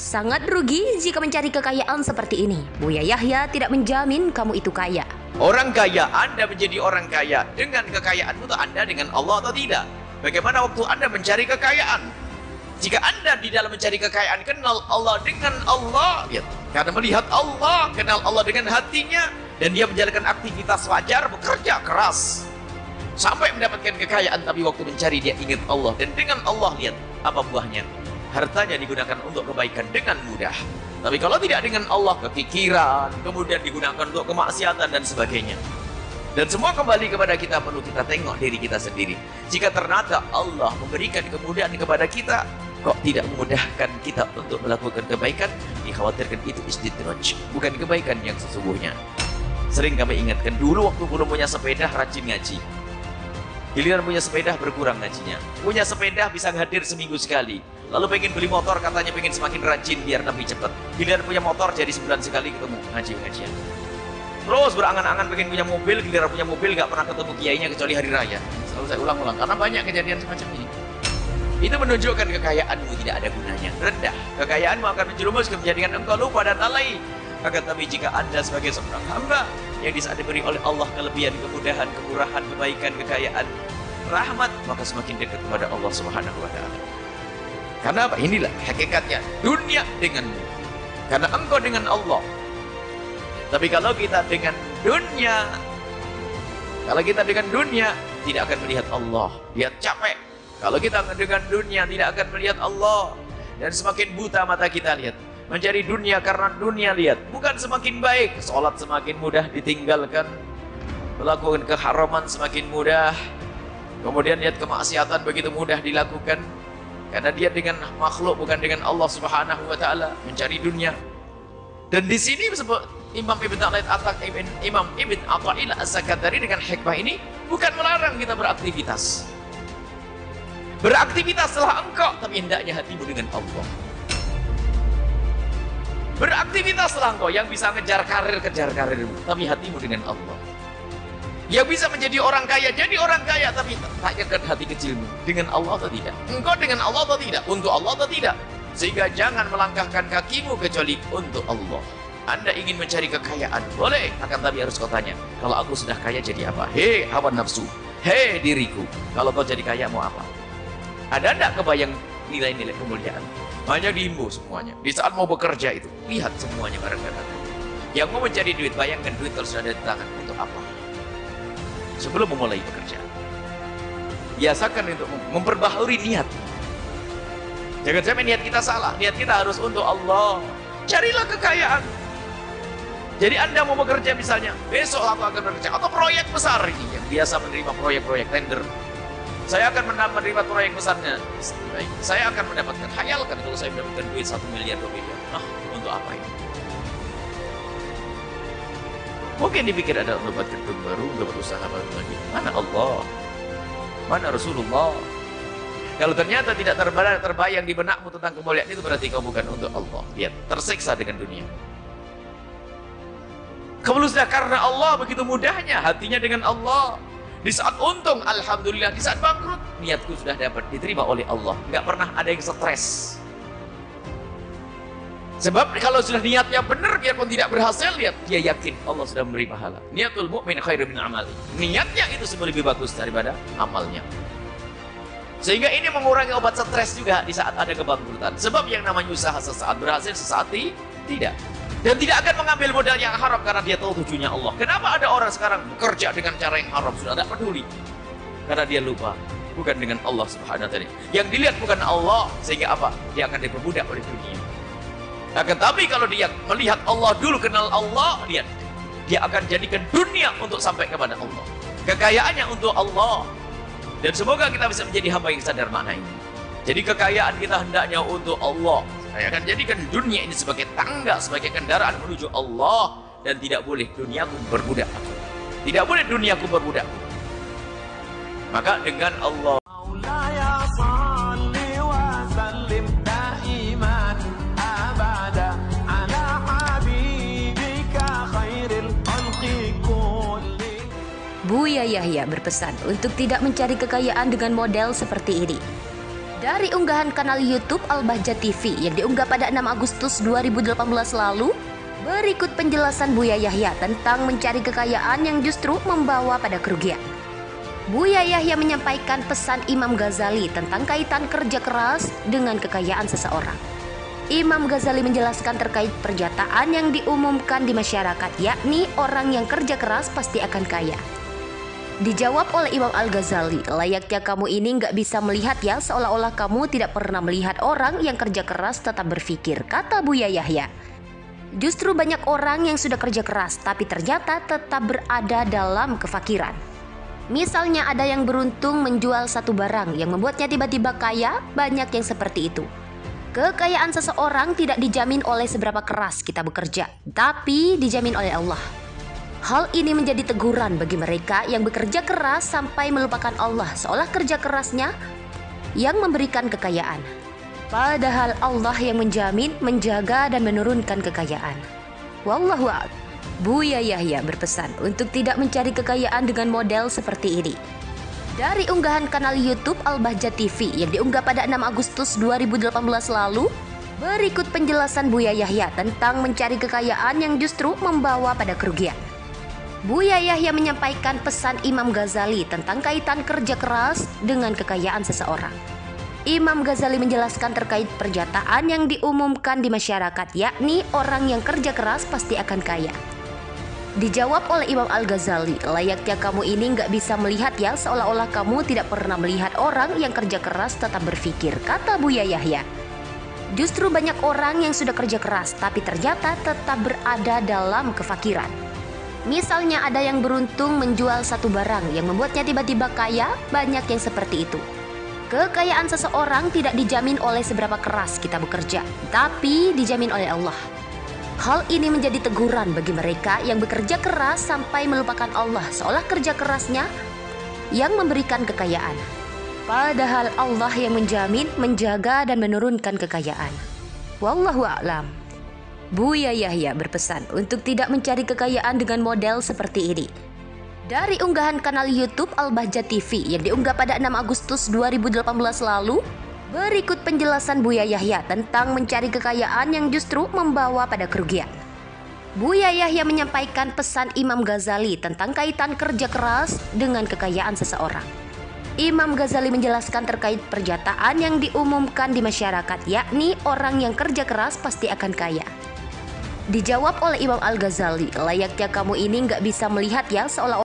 Sangat rugi jika mencari kekayaan seperti ini. Buya Yahya tidak menjamin kamu itu kaya. Orang kaya, Anda menjadi orang kaya dengan kekayaanmu itu Anda dengan Allah atau tidak? Bagaimana waktu Anda mencari kekayaan? Jika Anda di dalam mencari kekayaan, kenal Allah dengan Allah, ya, karena melihat Allah, kenal Allah dengan hatinya, dan dia menjalankan aktivitas wajar, bekerja keras sampai mendapatkan kekayaan, tapi waktu mencari dia ingat Allah, dan dengan Allah lihat apa buahnya. Hartanya digunakan untuk kebaikan dengan mudah. Tapi kalau tidak dengan Allah, kekikiran, kemudian digunakan untuk kemaksiatan dan sebagainya. Dan semua kembali kepada kita, perlu kita tengok diri kita sendiri. Jika ternyata Allah memberikan kemudahan kepada kita, kok tidak memudahkan kita untuk melakukan kebaikan, dikhawatirkan itu istidraj, bukan kebaikan yang sesungguhnya. Sering kami ingatkan, dulu waktu belum punya sepeda, rajin ngaji. Giliran punya sepeda, berkurang ngajinya. Punya sepeda bisa hadir seminggu sekali. Lalu pengen beli motor, katanya pengen semakin rajin biar lebih cepat. Giliran punya motor, jadi sebulan sekali ketemu ngaji-ngajian. Terus berangan-angan pengen punya mobil, giliran punya mobil nggak pernah ketemu kiainya kecuali hari raya. Selalu saya ulang-ulang, karena banyak kejadian semacam ini. Itu menunjukkan kekayaanmu tidak ada gunanya, rendah. Kekayaanmu akan menjerumus ke menjadikan engkau lupa dan lalai. Akan tapi jika Anda sebagai seorang hamba yang di saat diberi oleh Allah kelebihan, kemudahan, kemurahan, kebaikan, kekayaan, rahmat, maka semakin dekat kepada Allah Subhanahu wa Ta'ala. Karena apa? Inilah hakikatnya dunia denganmu, karena engkau dengan Allah. Tapi kalau kita dengan dunia, tidak akan melihat Allah, dia capek. Kalau kita dengan dunia tidak akan melihat Allah, dan semakin buta mata kita lihat. Mencari dunia karena dunia lihat, bukan semakin baik. Sholat semakin mudah ditinggalkan, melakukan keharaman semakin mudah, kemudian lihat kemaksiatan begitu mudah dilakukan, karena dia dengan makhluk bukan dengan Allah Subhanahu wa Ta'ala, mencari dunia. Dan di sini Imam Ibn Athaillah As-Sakandari dengan hikmah ini bukan melarang kita beraktivitas. Beraktivitaslah engkau, tapi hendaknya hatimu dengan Allah. Beraktivitaslah engkau yang bisa kejar karirmu, tapi hatimu dengan Allah. Yang bisa menjadi orang kaya, jadi orang kaya, tapi tanyakan hati kecilmu, dengan Allah atau tidak? Engkau dengan Allah atau tidak? Untuk Allah atau tidak? Sehingga jangan melangkahkan kakimu kecuali untuk Allah. Anda ingin mencari kekayaan, boleh, akan tapi harus kau tanya, kalau aku sudah kaya jadi apa? Hei hawa nafsu, hei diriku, kalau kau jadi kaya mau apa? Ada enggak kebayang nilai-nilai kemuliaan? Hanya dihimbau semuanya. Di saat mau bekerja itu, lihat semuanya bareng-bareng. Yang mau mencari duit, bayangkan duit kalau sudah ada di tangan, untuk apa? Sebelum memulai pekerjaan, biasakan untuk memperbaharui niat. Jangan sampai niat kita salah. Niat kita harus untuk Allah. Carilah kekayaan. Jadi Anda mau bekerja misalnya, besok aku akan bekerja, atau proyek besar ini, yang biasa menerima proyek-proyek tender. Saya akan menerima proyek besarnya. Baik, saya akan mendapatkan, hayalkan kalau saya mendapatkan duit 1 miliar, 2 miliar. Nah, untuk apa ini? Mungkin dipikir ada untuk buat gedung baru, untuk berusaha baru lagi. Mana Allah? Mana Rasulullah? Kalau ternyata tidak terbayang di benakmu tentang kemuliaan itu, berarti kau bukan untuk Allah. Lihat, tersiksa dengan dunia. Kamu sudah karena Allah, begitu mudahnya hatinya dengan Allah. Di saat untung, alhamdulillah. Di saat bangkrut, niatku sudah dapat diterima oleh Allah. Nggak pernah ada yang stres. Sebab kalau sudah niatnya benar, biarpun tidak berhasil, lihat, dia yakin Allah sudah memberi pahala. Niatul mu'min khairu min amali. Niatnya itu semua lebih bagus daripada amalnya. Sehingga ini mengurangi obat stres juga di saat ada kebangkrutan. Sebab yang namanya usaha sesaat berhasil, sesaat tidak. Dan tidak akan mengambil modal yang haram karena dia tahu tujuannya Allah. Kenapa ada orang sekarang bekerja dengan cara yang haram, sudah tidak peduli? Karena dia lupa, bukan dengan Allah Subhanahu wa Ta'ala. Yang dilihat bukan Allah, sehingga apa? Dia akan diperbudak oleh dunia. Akan tapi kalau dia melihat Allah dulu, kenal Allah, lihat, dia akan jadikan dunia untuk sampai kepada Allah. Kekayaannya untuk Allah. Dan semoga kita bisa menjadi hamba yang sadar makna ini. Jadi kekayaan kita hendaknya untuk Allah. Saya akan jadikan dunia ini sebagai tangga, sebagai kendaraan menuju Allah. Dan tidak boleh duniaku berbudak. Tidak boleh duniaku berbudak. Maka dengan Allah. Buya Yahya berpesan untuk tidak mencari kekayaan dengan model seperti ini. Dari unggahan kanal YouTube Al-Bahjah TV yang diunggah pada 6 Agustus 2018 lalu, berikut penjelasan Buya Yahya tentang mencari kekayaan yang justru membawa pada kerugian. Buya Yahya menyampaikan pesan Imam Ghazali tentang kaitan kerja keras dengan kekayaan seseorang. Imam Ghazali menjelaskan terkait pernyataan yang diumumkan di masyarakat, yakni orang yang kerja keras pasti akan kaya. Dijawab oleh Imam Al-Ghazali, layaknya kamu ini nggak bisa melihat ya, seolah-olah kamu tidak pernah melihat orang yang kerja keras tetap berpikir, kata Buya Yahya. Justru banyak orang yang sudah kerja keras tapi ternyata tetap berada dalam kefakiran. Misalnya ada yang beruntung menjual satu barang yang membuatnya tiba-tiba kaya, banyak yang seperti itu. Kekayaan seseorang tidak dijamin oleh seberapa keras kita bekerja, tapi dijamin oleh Allah. Hal ini menjadi teguran bagi mereka yang bekerja keras sampai melupakan Allah, seolah kerja kerasnya yang memberikan kekayaan. Padahal Allah yang menjamin, menjaga dan menurunkan kekayaan. Wallahu a'lam. Buya Yahya berpesan untuk tidak mencari kekayaan dengan model seperti ini. Dari unggahan kanal YouTube Al-Bahjah TV yang diunggah pada 6 Agustus 2018 lalu, berikut penjelasan Buya Yahya tentang mencari kekayaan yang justru membawa pada kerugian. Buya Yahya menyampaikan pesan Imam Ghazali tentang kaitan kerja keras dengan kekayaan seseorang. Imam Ghazali menjelaskan terkait pernyataan yang diumumkan di masyarakat, yakni orang yang kerja keras pasti akan kaya. Dijawab oleh Imam Al-Ghazali, layaknya kamu ini nggak bisa melihat ya, seolah-olah kamu tidak pernah melihat orang yang kerja keras tetap berpikir, kata Buya Yahya. Justru banyak orang yang sudah kerja keras tapi ternyata tetap berada dalam kefakiran. Misalnya ada yang beruntung menjual satu barang yang membuatnya tiba-tiba kaya, banyak yang seperti itu. Kekayaan seseorang tidak dijamin oleh seberapa keras kita bekerja, tapi dijamin oleh Allah. Hal ini menjadi teguran bagi mereka yang bekerja keras sampai melupakan Allah, seolah kerja kerasnya yang memberikan kekayaan. Padahal Allah yang menjamin, menjaga dan menurunkan kekayaan. Wallahu a'lam. Buya Yahya berpesan untuk tidak mencari kekayaan dengan model seperti ini. Dari unggahan kanal YouTube Al-Bahjah TV yang diunggah pada 6 Agustus 2018 lalu, berikut penjelasan Buya Yahya tentang mencari kekayaan yang justru membawa pada kerugian. Buya Yahya menyampaikan pesan Imam Ghazali tentang kaitan kerja keras dengan kekayaan seseorang. Imam Ghazali menjelaskan terkait pernyataan yang diumumkan di masyarakat, yakni orang yang kerja keras pasti akan kaya. Dijawab oleh Imam Al-Ghazali, layaknya kamu ini nggak bisa melihat ya, seolah-olah